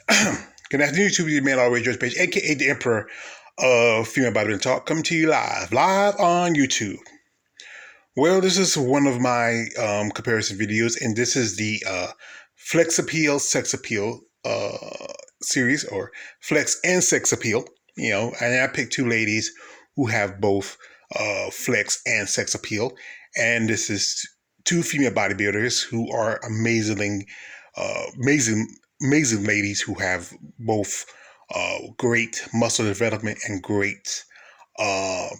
Good afternoon, YouTube. Your man always George Page, aka the Emperor of Female Bodybuilding Talk, coming to you live on YouTube. Well, this is one of my comparison videos, and this is the Flex Appeal, Sex Appeal series, or Flex and Sex Appeal. And I picked two ladies who have both Flex and Sex Appeal, and this is two female bodybuilders who are amazing ladies who have both great muscle development and great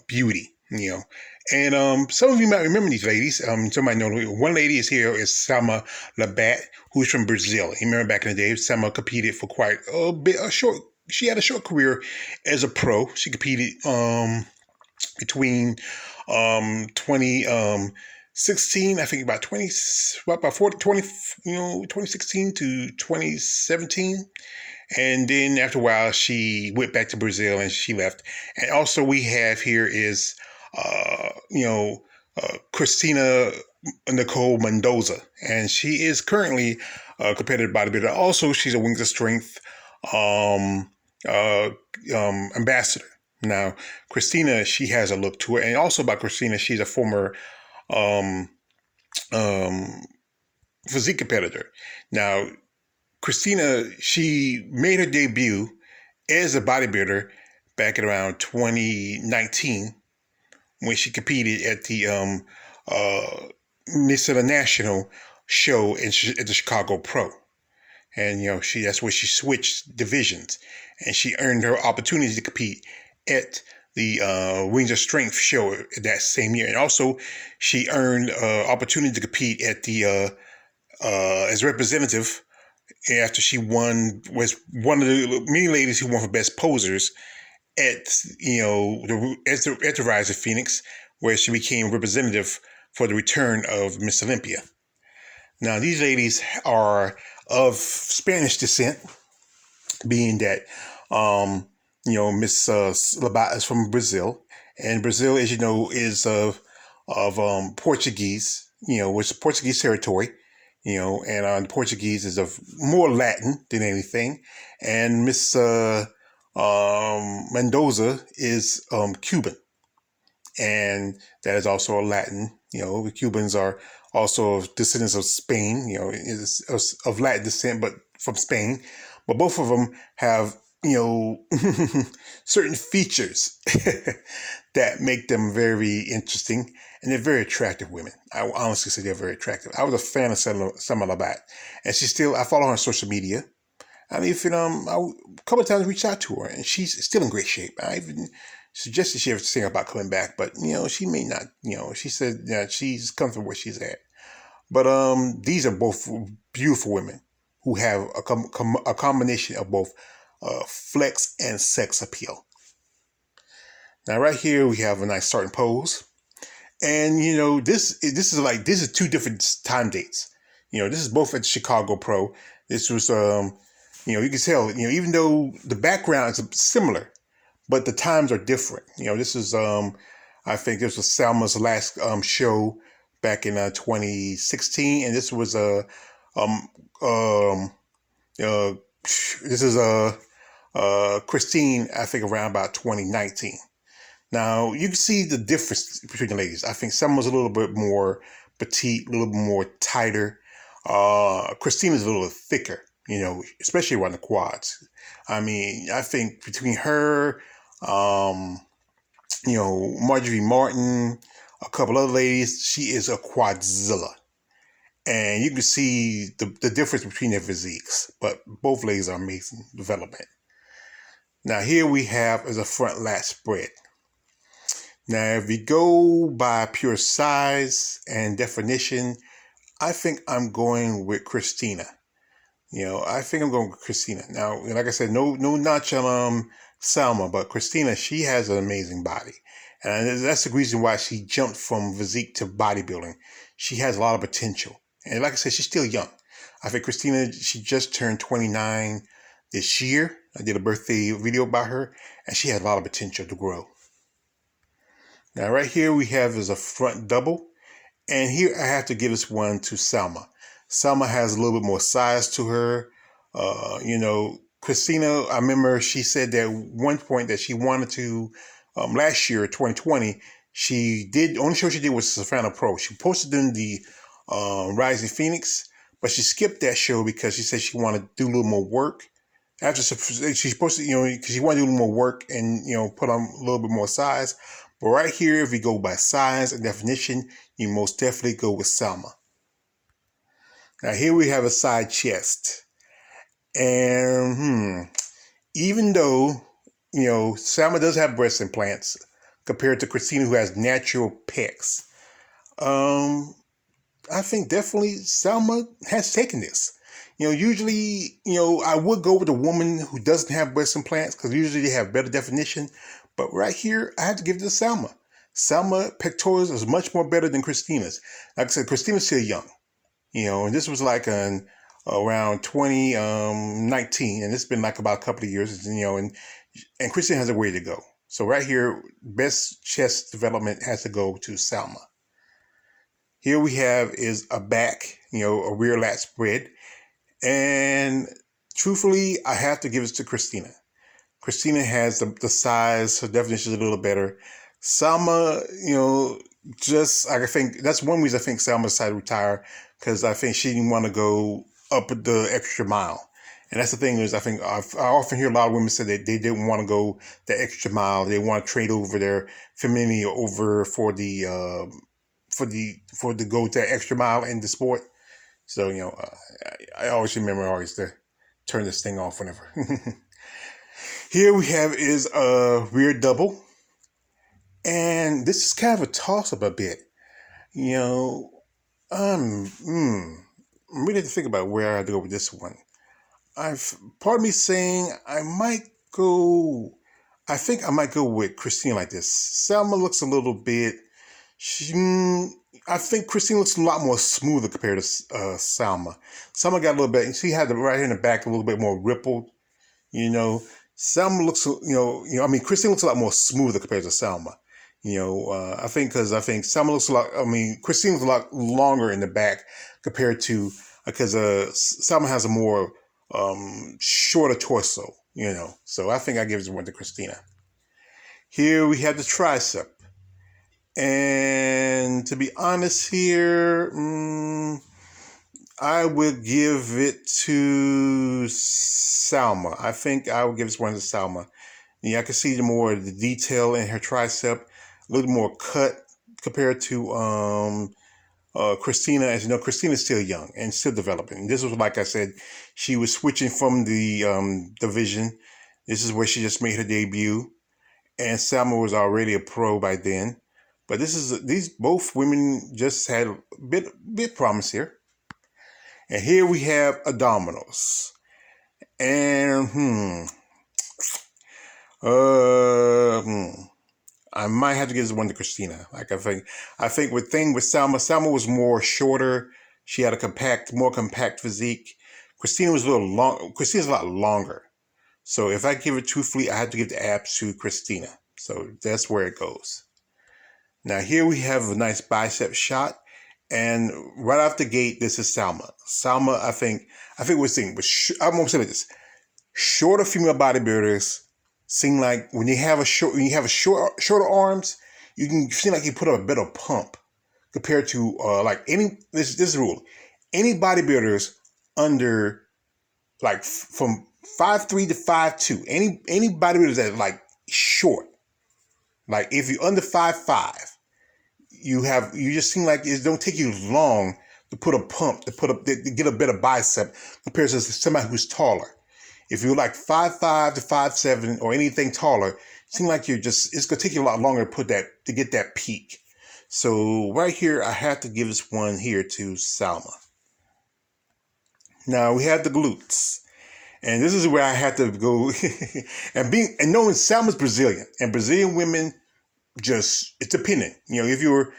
beauty. And some of you might remember these ladies. Some might know one lady is Selma Labat, who's from Brazil. You remember back in the day, Selma competed for quite a bit, she had a short career as a pro. She competed between 2016, I think about 2016 to 2017. And then after a while, she went back to Brazil and she left. And also we have here is, Kristina Nicole Mendoza. And she is currently a competitive bodybuilder. Also, she's a Wings of Strength ambassador. Now, Kristina, she has a look to her. And also about Kristina, she's a former physique competitor. Now, Kristina, she made her debut as a bodybuilder back in around 2019 when she competed at the Miss International show at the Chicago Pro. And, that's where she switched divisions. And she earned her opportunity to compete at the Wings of Strength show that same year. And also, she earned opportunity to compete at the as representative after she was one of the many ladies who won for best posers at the Rise of Phoenix, where she became representative for the return of Miss Olympia. Now, these ladies are of Spanish descent, being that Miss Labat is from Brazil, and Brazil, as you know, is of Portuguese, which is Portuguese territory. And the Portuguese is of more Latin than anything. And Miss Mendoza is Cuban. And that is also a Latin. The Cubans are also descendants of Spain, is of Latin descent, but from Spain. But both of them have, certain features that make them very interesting. And they're very attractive women. I will honestly say they're very attractive. I was a fan of Selma Labat. And I follow her on social media. I even, a couple of times reached out to her, and she's still in great shape. I even suggested she ever think about coming back, but, she may not, she said, she's comfortable where she's at. But these are both beautiful women who have a combination of both flex and sex appeal. Now, right here, we have a nice starting pose. And, this is two different time dates. This is both at the Chicago Pro. This was, you can tell, even though the background is similar, but the times are different. This is, I think this was Selma's last show back in 2016. And this was Christine, I think around about 2019. Now, you can see the difference between the ladies. I think Selma's a little bit more petite, a little bit more tighter. Christina's a little bit thicker, especially around the quads. I mean, I think between her, Marjorie Martin, a couple other ladies, she is a quadzilla. And you can see the difference between their physiques. But both ladies are amazing development. Now, here we have is a front lat spread. Now, if we go by pure size and definition, I think I'm going with Kristina. I think I'm going with Kristina. Now, like I said, no notch on Selma, but Kristina, she has an amazing body. And that's the reason why she jumped from physique to bodybuilding. She has a lot of potential. And like I said, she's still young. I think Kristina, she just turned 29 this year. I did a birthday video about her, and she has a lot of potential to grow. Now, right here we have is a front double. And here I have to give this one to Selma. Selma has a little bit more size to her. Kristina, I remember she said that one point that she wanted to, last year, 2020, she did, the only show she did was Savannah Pro. She posted in the Rising Phoenix, but she skipped that show because she said she wanted to do a little more work. After she's posted, because she wanted to do a little more work and, put on a little bit more size. But right here, if you go by size and definition, you most definitely go with Selma. Now here we have a side chest. And even though, Selma does have breast implants compared to Kristina, who has natural pecs, I think definitely Selma has taken this. Usually, I would go with a woman who doesn't have breast implants because usually they have better definition. But right here, I have to give it to Selma. Selma pectorals is much more better than Kristina's. Like I said, Kristina's still young, and this was like around 2019, and it's been like about a couple of years, and Kristina has a way to go. So right here, best chest development has to go to Selma. Here we have is a back, a rear lat spread. And truthfully, I have to give it to Kristina. Kristina has the size, her definition is a little better. Selma, I think that's one reason I think Selma decided to retire, because I think she didn't want to go up the extra mile. And that's the thing is, I think I often hear a lot of women say that they didn't want to go the extra mile. They want to trade over their femininity over for the go to extra mile in the sport. So, I always remember to turn this thing off whenever. Here we have is a rear double. And this is kind of a toss-up a bit. I'm really to think about where I have to go with this one. Part of me saying I think I might go with Kristina like this. Selma looks a little bit, I think Kristina looks a lot more smoother compared to Selma. Selma got a little bit, she had the right here in the back a little bit more rippled, Selma looks, Kristina looks a lot more smoother compared to Selma. I think Selma looks Kristina looks a lot longer in the back compared to, because Selma has a more shorter torso, So I think I give this one to Kristina. Here we have the tricep. And to be honest here, I would give it to Selma. I think I would give this one to Selma. I can see the detail in her tricep, a little more cut compared to Kristina. As you know, Kristina's still young and still developing. This was, like I said, she was switching from the division. This is where she just made her debut. And Selma was already a pro by then. But these both women just had a bit promise here. And here we have abdominals. And I might have to give this one to Kristina. I think with Selma was more shorter. She had a more compact physique. Kristina was Kristina's a lot longer. So if I give it truthfully, I have to give the abs to Kristina. So that's where it goes. Now here we have a nice bicep shot, and right off the gate, this is Selma. Selma, I think what's the thing, but I'm gonna say this: shorter female bodybuilders seem like when you have shorter arms, you can seem like you put up a better pump compared to this is the rule. Any bodybuilders under from 5'3" to 5'2", any bodybuilders that short. If you're under 5'5", you just seem like it don't take you long to put a pump, to get a better bicep compared to somebody who's taller. If you're 5'5" to 5'7" or anything taller, it seems like it's gonna take you a lot longer to get that peak. So right here, I have to give this one here to Selma. Now we have the glutes. And this is where I have to go and knowing Selma's Brazilian, and Brazilian women it's dependent. If you're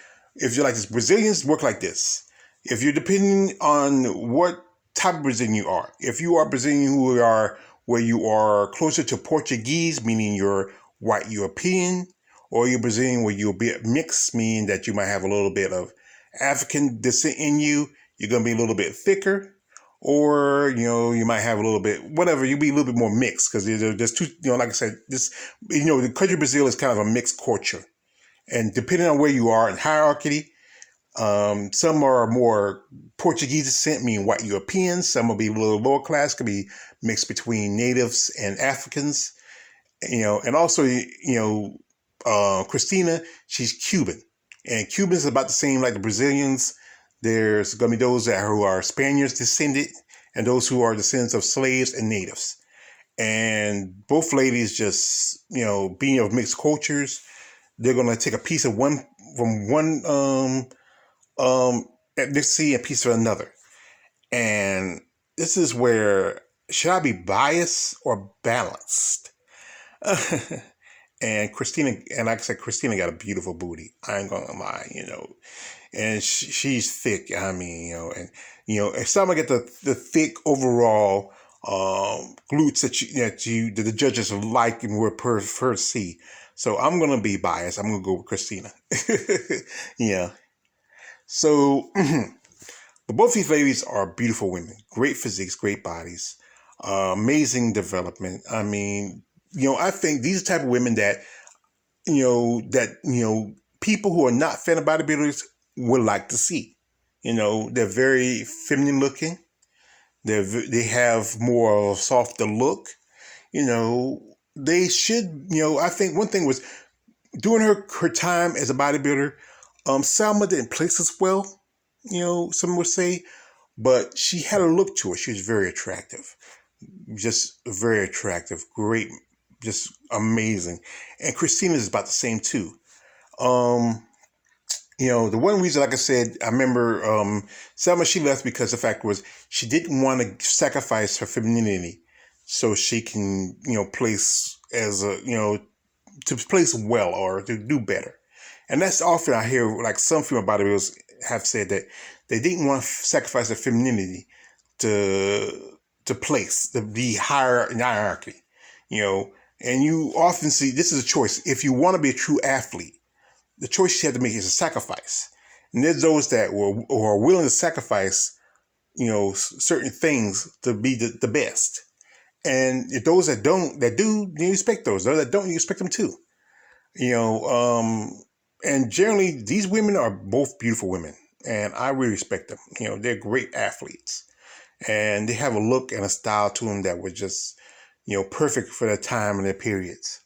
like this, Brazilians work like this. If you're depending on what type of Brazilian you are, if you are Brazilian where you are closer to Portuguese, meaning you're white European, or you're Brazilian where you're a bit mixed, meaning that you might have a little bit of African descent in you, you're going to be a little bit thicker. or you might have a little bit whatever. You'll be a little bit more mixed because there's two. Like I said, the country Brazil is kind of a mixed culture, and depending on where you are in hierarchy, some are more Portuguese descent, meaning white Europeans. Some will be a little lower class, could be mixed between natives and Africans. And also, Kristina, she's Cuban. And Cubans is about the same like the Brazilians. There's going to be those who are Spaniards descended and those who are descendants of slaves and natives. And both ladies just, being of mixed cultures, they're going to take a piece of one from one ethnicity and a piece of another. And this is where, should I be biased or balanced? And Kristina, and like I said, Kristina got a beautiful booty. I ain't gonna lie, and she's thick. I mean, if Selma get the thick overall glutes that the judges like and would prefer to see. So I'm gonna be biased. I'm gonna go with Kristina. Yeah. So, but both these ladies are beautiful women, great physiques, great bodies, amazing development. I mean, I think these are the type of women that, people who are not fan of bodybuilders would like to see. They're very feminine looking. They have more of a softer look. They should, I think one thing was during her time as a bodybuilder, Selma didn't place as well, some would say, but she had a look to her. She was very attractive, just very attractive, great, just amazing. And Kristina is about the same too. The one reason, like I said, I remember Selma, she left because the fact was she didn't want to sacrifice her femininity so she can, place as a, to place well or to do better. And that's often I hear like some female bodybuilders have said that they didn't want to sacrifice their femininity to place, to be higher in hierarchy, and you often see this is a choice. If you want to be a true athlete, the choice you have to make is a sacrifice. And there's those that are willing to sacrifice, certain things to be the best. And if those that do, you respect those. Those that don't, you respect them too. And generally these women are both beautiful women and I really respect them. They're great athletes and they have a look and a style to them that was just, perfect for their time and their periods.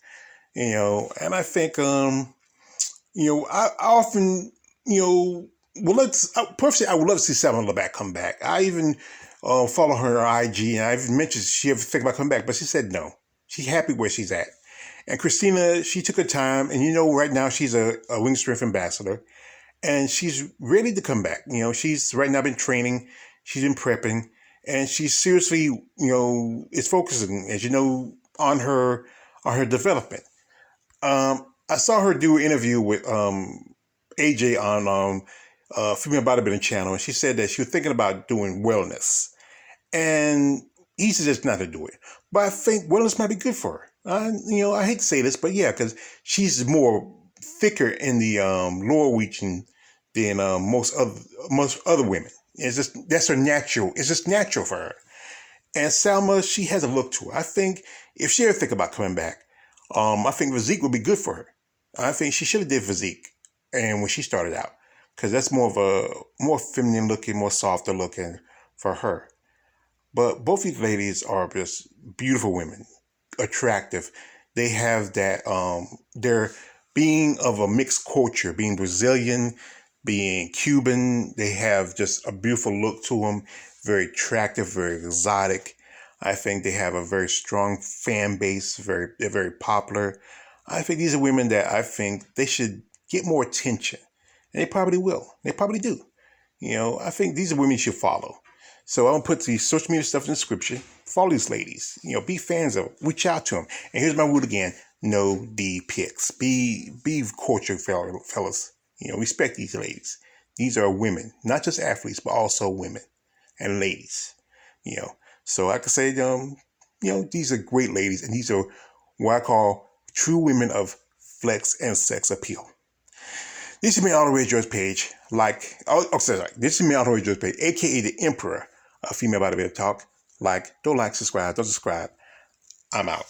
And I think, I often, personally, I would love to see Selma Labat come back. I even follow her on IG, and I even mentioned she ever think about coming back, but she said no. She's happy where she's at. And Kristina, she took her time, and right now she's a Wing Strength ambassador, and she's ready to come back. She's right now been training, she's been prepping, and she's seriously, is focusing, as you know, on her development. I saw her do an interview with AJ on Female Bodybuilding Channel, and she said that she was thinking about doing wellness. And he suggested not to do it. But I think wellness might be good for her. I hate to say this, but yeah, because she's more thicker in the lower region than most other women. That's her natural. It's just natural for her. And Selma, she has a look to her. I think if she ever think about coming back, I think physique would be good for her. I think she should have did physique, and when she started out, because that's more of a more feminine looking, more softer looking for her. But both these ladies are just beautiful women, attractive. They have that. They're being of a mixed culture, being Brazilian, being Cuban. They have just a beautiful look to them, very attractive, very exotic. I think they have a very strong fan base. They're very popular. I think these are women that I think they should get more attention. And they probably will. They probably do. I think these are women you should follow. So I'm going to put the social media stuff in the description. Follow these ladies. Be fans of them. Reach out to them. And here's my rule again. No D pics. Be cultured, fellas. Respect these ladies. These are women. Not just athletes, but also women and ladies. So I could say, these are great ladies. And these are what I call true women of flex and sex appeal. This is me, Auto Ray George Page. This is me, Auto Ray George Page, aka the Emperor a female bodybuilder talk. Like, don't like, subscribe, don't subscribe. I'm out.